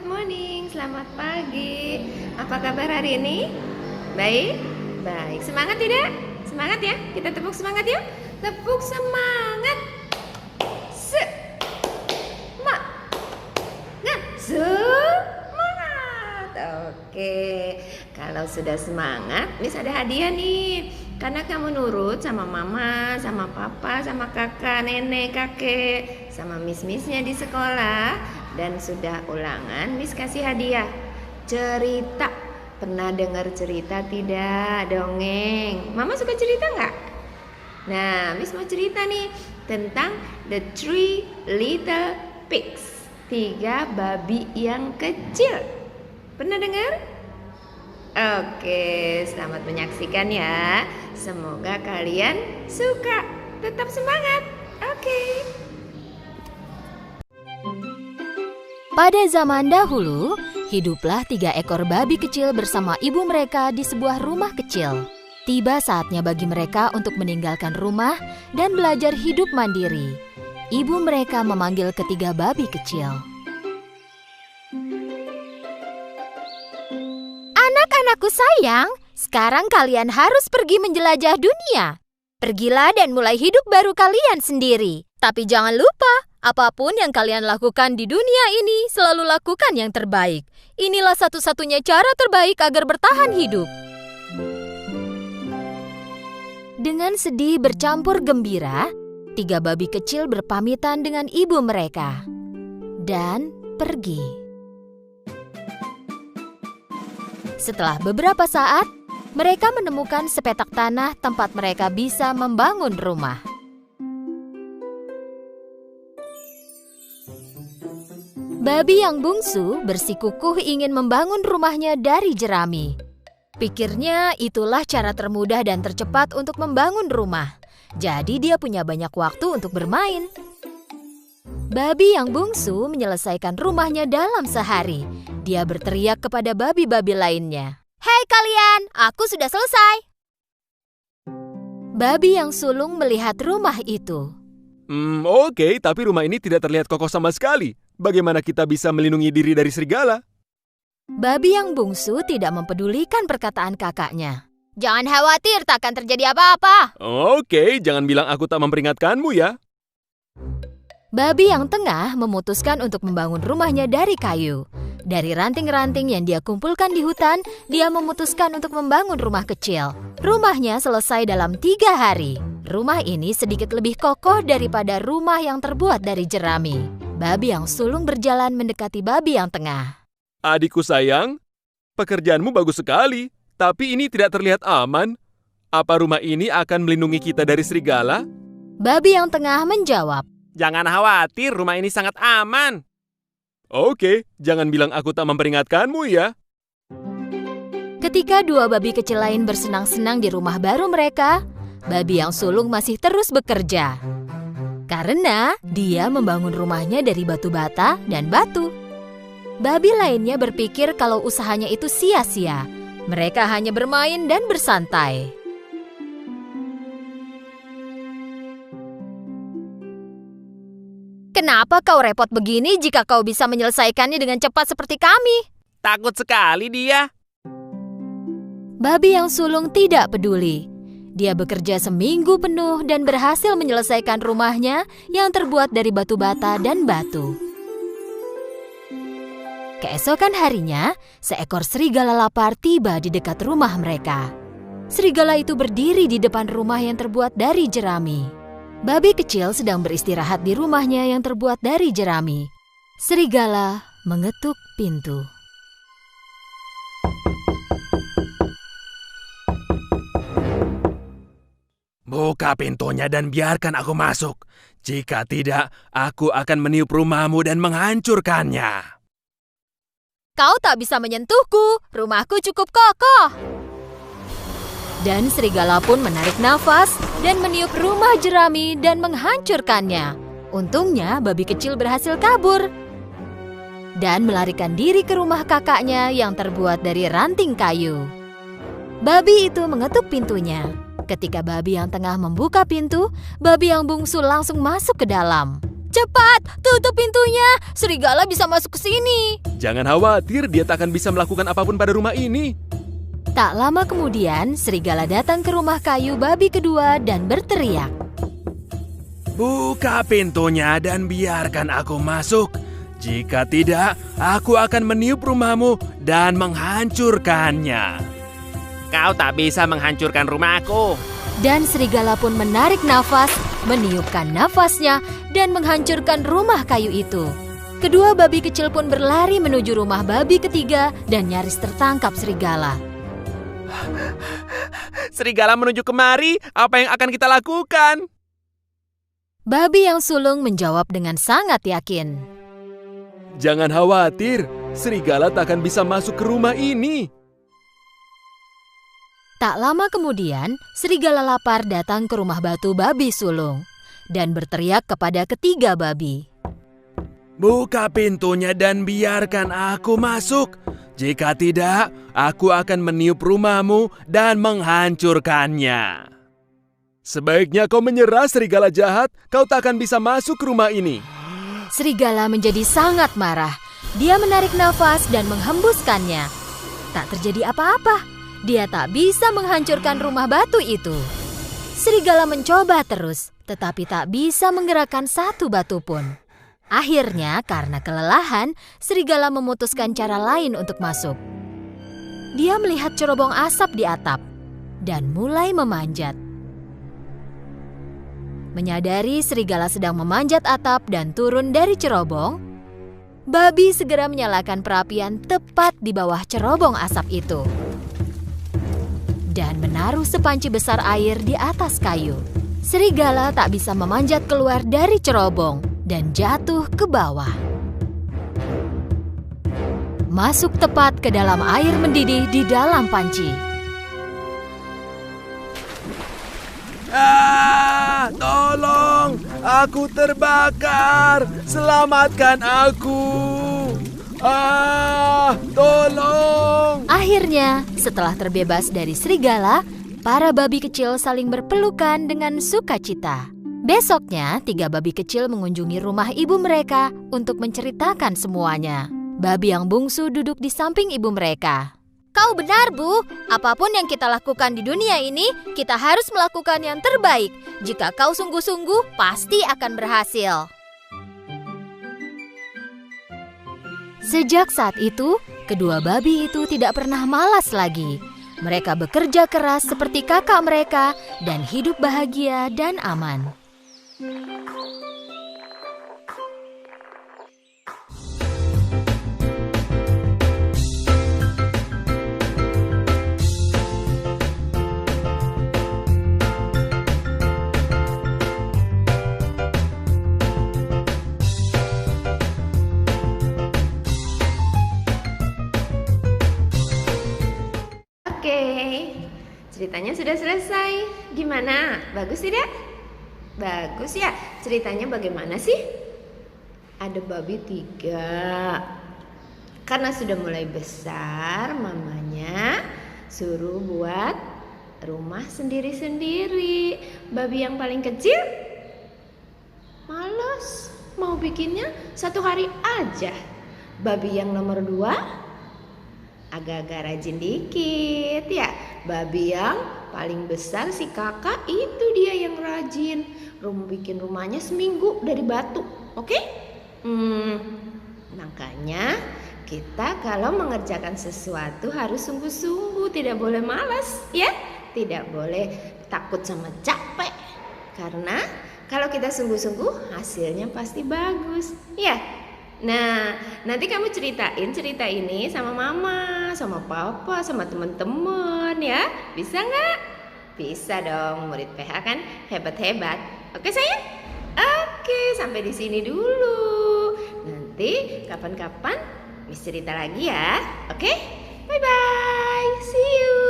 good morning, selamat pagi. Apa kabar hari ini? Baik? Baik, semangat tidak? Semangat ya, kita tepuk semangat yuk. Tepuk semangat. Semangat. Oke, kalau sudah semangat, Miss ada hadiah nih. Karena kamu nurut sama mama, sama papa, sama kakak, nenek, kakek, sama miss-missnya di sekolah, dan sudah ulangan, Miss kasih hadiah. Cerita. Pernah dengar cerita tidak? Dongeng. Mama suka cerita nggak? Nah, Miss mau cerita nih tentang The Three Little Pigs. 3 babi yang kecil. Pernah dengar? Oke, selamat menyaksikan ya. Semoga kalian suka. Tetap semangat. Oke. Pada zaman dahulu, hiduplah 3 ekor babi kecil bersama ibu mereka di sebuah rumah kecil. Tiba saatnya bagi mereka untuk meninggalkan rumah dan belajar hidup mandiri. Ibu mereka memanggil ketiga babi kecil. Anak-anakku sayang, sekarang kalian harus pergi menjelajah dunia. Pergilah dan mulai hidup baru kalian sendiri. Tapi jangan lupa, apapun yang kalian lakukan di dunia ini, selalu lakukan yang terbaik. Inilah satu-satunya cara terbaik agar bertahan hidup. Dengan sedih bercampur gembira, 3 babi kecil berpamitan dengan ibu mereka dan pergi. Setelah beberapa saat, mereka menemukan sepetak tanah tempat mereka bisa membangun rumah. Babi yang bungsu bersikukuh ingin membangun rumahnya dari jerami. Pikirnya itulah cara termudah dan tercepat untuk membangun rumah. Jadi dia punya banyak waktu untuk bermain. Babi yang bungsu menyelesaikan rumahnya dalam sehari. Dia berteriak kepada babi-babi lainnya. "Hei kalian, aku sudah selesai." Babi yang sulung melihat rumah itu. Oke, tapi rumah ini tidak terlihat kokoh sama sekali. Bagaimana kita bisa melindungi diri dari serigala? Babi yang bungsu tidak mempedulikan perkataan kakaknya. "Jangan khawatir, takkan terjadi apa-apa." Oke, jangan bilang aku tak memperingatkanmu ya. Babi yang tengah memutuskan untuk membangun rumahnya dari kayu. Dari ranting-ranting yang dia kumpulkan di hutan, dia memutuskan untuk membangun rumah kecil. Rumahnya selesai dalam 3 hari. Rumah ini sedikit lebih kokoh daripada rumah yang terbuat dari jerami. Babi yang sulung berjalan mendekati babi yang tengah. Adikku sayang, pekerjaanmu bagus sekali, tapi ini tidak terlihat aman. Apa rumah ini akan melindungi kita dari serigala? Babi yang tengah menjawab. Jangan khawatir, rumah ini sangat aman. Oke, jangan bilang aku tak memperingatkanmu ya. Ketika 2 babi kecil lain bersenang-senang di rumah baru mereka, babi yang sulung masih terus bekerja. Karena dia membangun rumahnya dari batu bata dan batu. Babi lainnya berpikir kalau usahanya itu sia-sia. Mereka hanya bermain dan bersantai. "Kenapa kau repot begini jika kau bisa menyelesaikannya dengan cepat seperti kami?" Takut sekali dia. Babi yang sulung tidak peduli. Dia bekerja seminggu penuh dan berhasil menyelesaikan rumahnya yang terbuat dari batu bata dan batu. Keesokan harinya, seekor serigala lapar tiba di dekat rumah mereka. Serigala itu berdiri di depan rumah yang terbuat dari jerami. Babi kecil sedang beristirahat di rumahnya yang terbuat dari jerami. Serigala mengetuk pintu. Buka pintunya dan biarkan aku masuk. Jika tidak, aku akan meniup rumahmu dan menghancurkannya. "Kau tak bisa menyentuhku, rumahku cukup kokoh." Dan serigala pun menarik nafas dan meniup rumah jerami dan menghancurkannya. Untungnya babi kecil berhasil kabur dan melarikan diri ke rumah kakaknya yang terbuat dari ranting kayu. Babi itu mengetuk pintunya. Ketika babi yang tengah membuka pintu, babi yang bungsu langsung masuk ke dalam. Cepat, tutup pintunya. Serigala bisa masuk ke sini. Jangan khawatir, dia tak akan bisa melakukan apapun pada rumah ini. Tak lama kemudian, serigala datang ke rumah kayu babi kedua dan berteriak. Buka pintunya dan biarkan aku masuk. Jika tidak, aku akan meniup rumahmu dan menghancurkannya. Kau tak bisa menghancurkan rumahku. Dan serigala pun menarik nafas, meniupkan nafasnya, dan menghancurkan rumah kayu itu. Kedua babi kecil pun berlari menuju rumah babi ketiga dan nyaris tertangkap serigala. Serigala menuju kemari, apa yang akan kita lakukan? Babi yang sulung menjawab dengan sangat yakin. Jangan khawatir, serigala tak akan bisa masuk ke rumah ini. Tak lama kemudian, serigala lapar datang ke rumah batu babi sulung dan berteriak kepada ketiga babi. Buka pintunya dan biarkan aku masuk. Jika tidak, aku akan meniup rumahmu dan menghancurkannya. Sebaiknya kau menyerah, serigala jahat. Kau tak akan bisa masuk ke rumah ini. Serigala menjadi sangat marah. Dia menarik nafas dan menghembuskannya. Tak terjadi apa-apa. Dia tak bisa menghancurkan rumah batu itu. Serigala mencoba terus, tetapi tak bisa menggerakkan satu batu pun. Akhirnya, karena kelelahan, serigala memutuskan cara lain untuk masuk. Dia melihat cerobong asap di atap dan mulai memanjat. Menyadari serigala sedang memanjat atap dan turun dari cerobong, babi segera menyalakan perapian tepat di bawah cerobong asap itu dan menaruh sepanci besar air di atas kayu. Serigala tak bisa memanjat keluar dari cerobong dan jatuh ke bawah. Masuk tepat ke dalam air mendidih di dalam panci. Tolong, aku terbakar. Selamatkan aku. Tolong. Akhirnya, setelah terbebas dari serigala, para babi kecil saling berpelukan dengan sukacita. Besoknya, 3 babi kecil mengunjungi rumah ibu mereka untuk menceritakan semuanya. Babi yang bungsu duduk di samping ibu mereka. Kau benar, Bu. Apapun yang kita lakukan di dunia ini, kita harus melakukan yang terbaik. Jika kau sungguh-sungguh, pasti akan berhasil. Sejak saat itu, kedua babi itu tidak pernah malas lagi. Mereka bekerja keras seperti kakak mereka dan hidup bahagia dan aman. Oke, ceritanya sudah selesai. Gimana? Bagus tidak? Bagus ya. Ceritanya bagaimana sih? Ada babi 3. Karena sudah mulai besar, mamanya suruh buat rumah sendiri-sendiri. Babi yang paling kecil malas, mau bikinnya 1 hari aja. Babi yang nomor 2 agak-agak rajin dikit ya. Babi yang paling besar si kakak itu dia yang rajin. Bikin rumahnya seminggu dari batu. Oke? Makanya kita kalau mengerjakan sesuatu harus sungguh-sungguh, tidak boleh malas ya. Tidak boleh takut sama capek. Karena kalau kita sungguh-sungguh hasilnya pasti bagus ya. Nah, nanti kamu ceritain cerita ini sama mama, sama papa, sama teman-teman ya. Bisa nggak? Bisa dong, murid PH kan hebat-hebat. Oke sayang? Oke, sampai di sini dulu. Nanti kapan-kapan Miss cerita lagi ya. Oke? Bye-bye. See you.